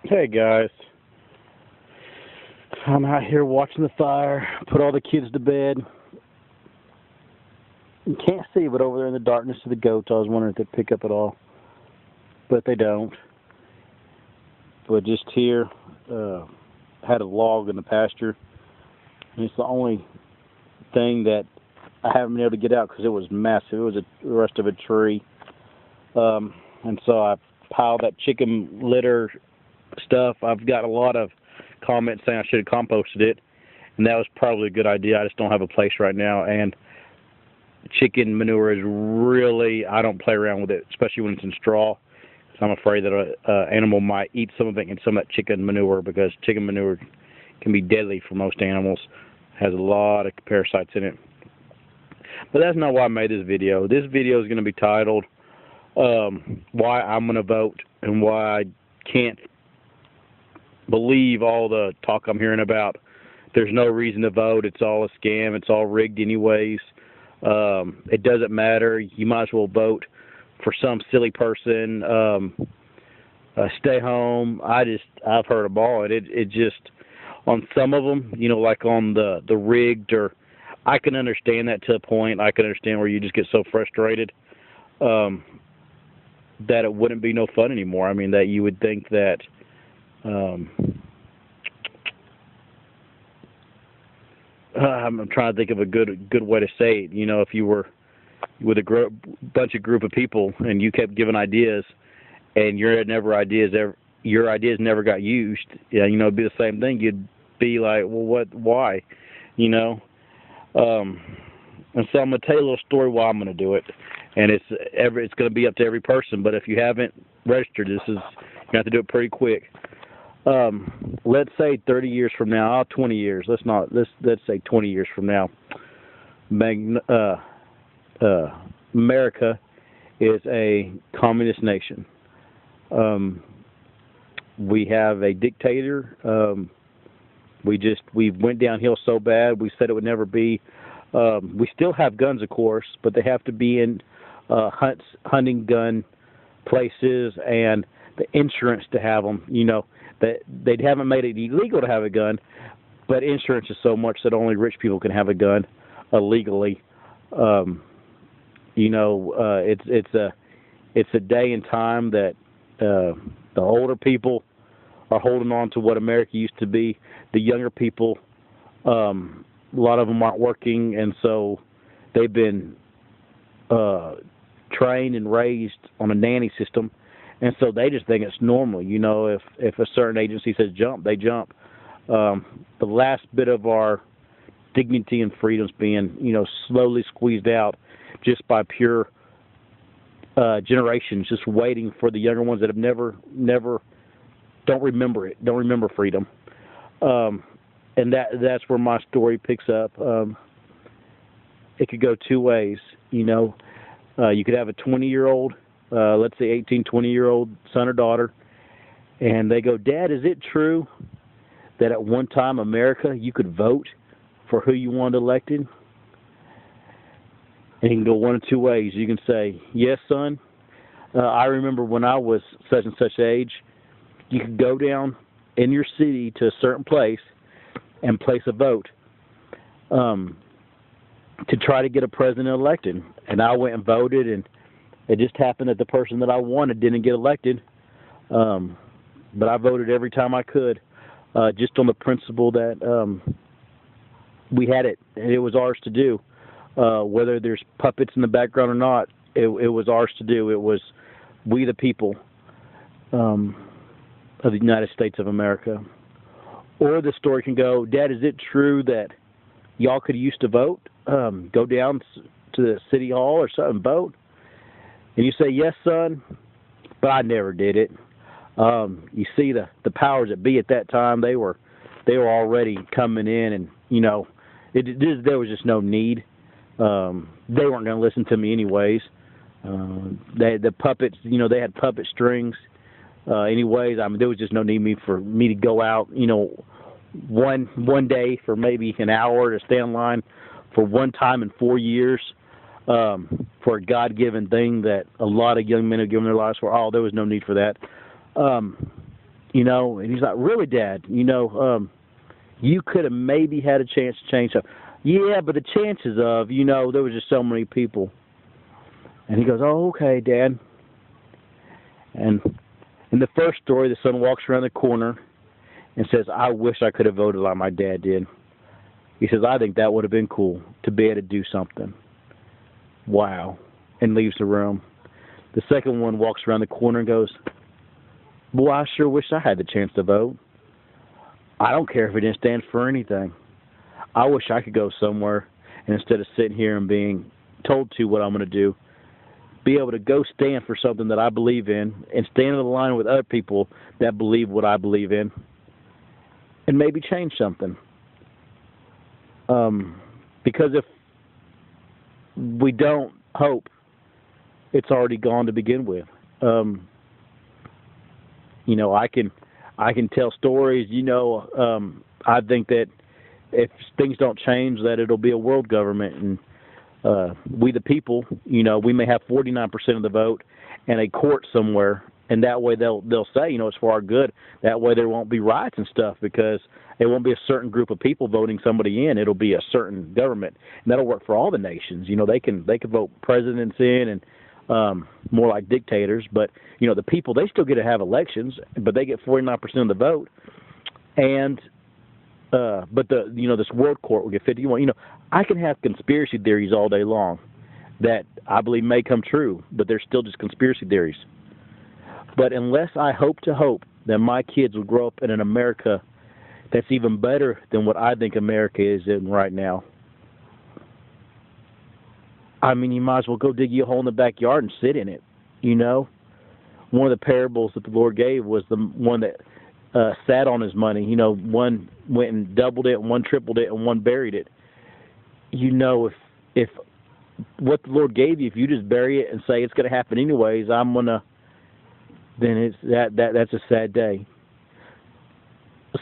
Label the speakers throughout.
Speaker 1: Hey guys, I'm out here watching the fire, put all the kids to bed. You can't see, but over there in the darkness of the goats, I was wondering if they'd pick up at all, but they don't. But just here, had a log in the pasture, and it's the only thing that I haven't been able to get out because it was massive. It was the rest of a tree, and so I piled that chicken litter stuff. I've got a lot of comments saying I should have composted it, and that was probably a good idea. I just don't have a place right now, and chicken manure is really, I don't play around with it, especially when it's in straw. So I'm afraid that an animal might eat some of it and some of that chicken manure, because chicken manure can be deadly for most animals. It has a lot of parasites in it. But that's not why I made this video. This video is going to be titled why I'm going to vote and why I can't believe all the talk I'm hearing about there's no reason to vote, it's all a scam, it's all rigged anyways. It doesn't matter, you might as well vote for some silly person, stay home. I've heard them all, and it just, on some of them, like on the rigged, or I can understand that to a point. I can understand where you just get so frustrated that it wouldn't be no fun anymore. I mean, that you would think that I'm trying to think of a good way to say it. If you were with a group of people and you kept giving ideas, and your ideas never got used, it'd be the same thing. You'd be like, well, why? And so I'm gonna tell you a little story why I'm gonna do it, and it's gonna be up to every person. But if you haven't registered, you have to do it pretty quick. Let's say 30 years from now, 20 years. Let's say 20 years from now. America is a communist nation. We have a dictator. We went downhill so bad. We said it would never be. We still have guns, of course, but they have to be in hunting gun places, and the insurance to have them. That they haven't made it illegal to have a gun, but insurance is so much that only rich people can have a gun legally. It's a day and time that the older people are holding on to what America used to be. The younger people, a lot of them aren't working, and so they've been trained and raised on a nanny system. And so they just think it's normal. If a certain agency says jump, they jump. The last bit of our dignity and freedom's being, slowly squeezed out just by pure generations, just waiting for the younger ones that have never, don't remember it, don't remember freedom. And that's where my story picks up. It could go two ways. You could have a 20-year-old, let's say 18, 20-year-old son or daughter, and they go, Dad, is it true that at one time America you could vote for who you wanted elected? And you can go one of two ways. You can say, yes, son. I remember when I was such and such age, you could go down in your city to a certain place and place a vote to try to get a president elected. And I went and voted, and it just happened that the person that I wanted didn't get elected. But I voted every time I could, just on the principle that we had it, and it was ours to do. Whether there's puppets in the background or not, it was ours to do. It was we the people of the United States of America. Or the story can go, Dad, is it true that y'all could used to vote? Go down to the city hall or something and vote? And you say, yes, son, but I never did it. You see, the powers that be at that time, they were already coming in, and there was just no need. They weren't going to listen to me anyways. The puppets, they had puppet strings. Anyways, there was just no need for me to go out, one day for maybe an hour to stay in line for one time in 4 years. For a God-given thing that a lot of young men have given their lives for. There was no need for that. You know, and he's like, really, Dad? You know, you could have maybe had a chance to change something. Yeah, but the chances of, you know, there was just so many people. And he goes, oh, okay, Dad. And in the first story, the son walks around the corner and says, I wish I could have voted like my dad did. He says, I think that would have been cool to be able to do something. Wow. And leaves the room. The second one walks around the corner and goes, boy, I sure wish I had the chance to vote. I don't care if it didn't stand for anything. I wish I could go somewhere and instead of sitting here and being told to what I'm going to do, be able to go stand for something that I believe in and stand in the line with other people that believe what I believe in and maybe change something. Because if we don't hope, it's already gone to begin with. You know, I can tell stories. You know, I think that if things don't change, that it'll be a world government, and we the people, you know, we may have 49% of the vote and a court somewhere, and that way they'll say, you know, it's for our good. That way there won't be riots and stuff because it won't be a certain group of people voting somebody in. It'll be a certain government, and that'll work for all the nations. You know, they can vote presidents in and more like dictators, but you know, the people, they still get to have elections, but they get 49% of the vote, and but the, you know, this world court will get 51. You know, I can have conspiracy theories all day long that I believe may come true, but they're still just conspiracy theories. But unless I hope that my kids will grow up in an America that's even better than what I think America is in right now, I mean, you might as well go dig you a hole in the backyard and sit in it, you know? One of the parables that the Lord gave was the one that sat on his money. You know, one went and doubled it, and one tripled it, and one buried it. You know, if what the Lord gave you, if you just bury it and say it's going to happen anyways, then it's that's a sad day.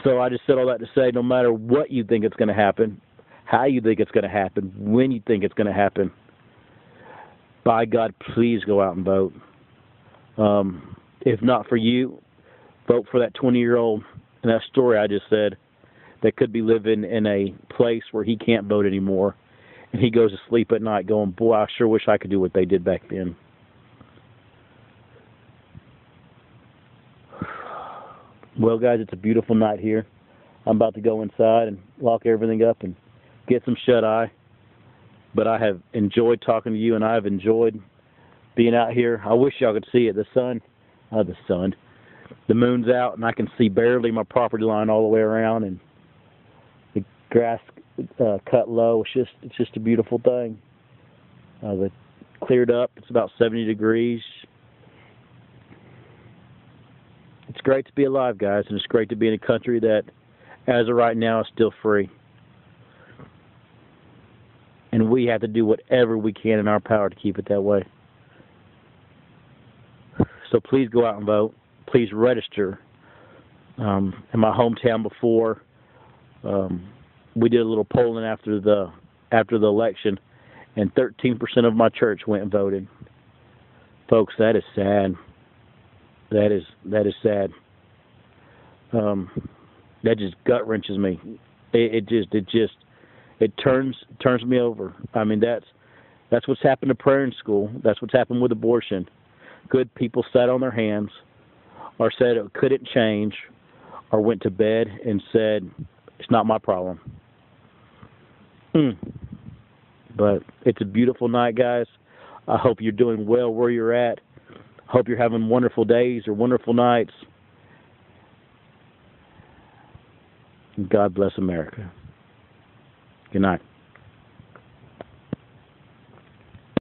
Speaker 1: So I just said all that to say, no matter what you think it's going to happen, how you think it's going to happen, when you think it's going to happen, by God, please go out and vote. If not for you, vote for that 20-year-old in that story I just said that could be living in a place where he can't vote anymore, and he goes to sleep at night going, boy, I sure wish I could do what they did back then. Well, guys, it's a beautiful night here. I'm about to go inside and lock everything up and get some shut-eye. But I have enjoyed talking to you, and I have enjoyed being out here. I wish y'all could see it. The moon's out, and I can see barely my property line all the way around, and the grass cut low. It's just a beautiful thing. It cleared up. It's about 70 degrees. It's great to be alive, guys, and it's great to be in a country that, as of right now, is still free. And we have to do whatever we can in our power to keep it that way. So please go out and vote. Please register. In my hometown before, we did a little polling after the election, and 13% of my church went and voted. Folks, that is sad. That is sad. That just gut wrenches me. It turns me over. I mean, that's what's happened to prayer in school. That's what's happened with abortion. Good people sat on their hands, or said it couldn't change, or went to bed and said, it's not my problem. But it's a beautiful night, guys. I hope you're doing well where you're at. Hope you're having wonderful days or wonderful nights. God bless America. Good night.